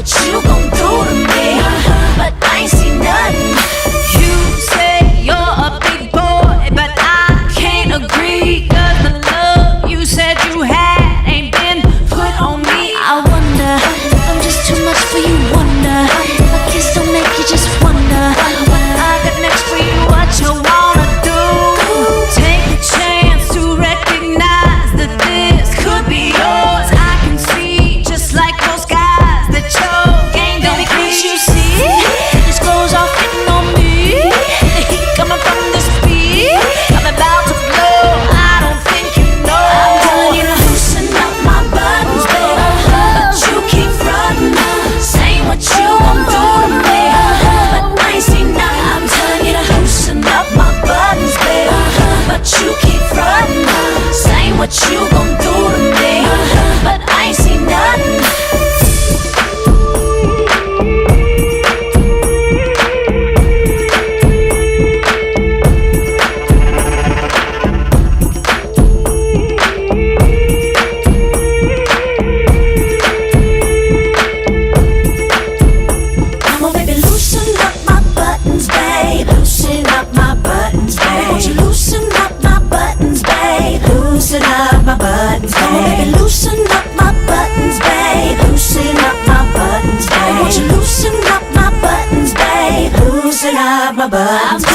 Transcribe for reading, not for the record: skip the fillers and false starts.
what you gon' do to me, but I ain't seen nothing. You say you're a big boy, but I can't agree, 'cause the love you said you had ain't been put on me. I wonder if I'm just too much for you, wonder. My kiss don't make you just wonder What I got next for you, what you wanna do? Take a chance to recognize that this could be yours. I can see, just like those guys, that your game don't be. Can't you see? This goes off hitting on me. The heat coming from the speed. I'm about to blow. I don't think you know. I'm telling you to loosen up my buttons, baby, but you keep frontin', saying what you gon' do to me, but I ain't seen nothing. I'm telling you to loosen up my buttons, baby, but you keep frontin', saying what you gon' do to me, but I ain't seen nothing. Come on, baby, loosen up my buttons, babe. Loosen up my buttons, babe. Won't you loosen up my buttons, babe? Loosen up my buttons, babe. Come on, baby, loosen up my buttons, babe. Loosen up my buttons, babe. Won't you loosen up my buttons, babe? Loosen up my buttons,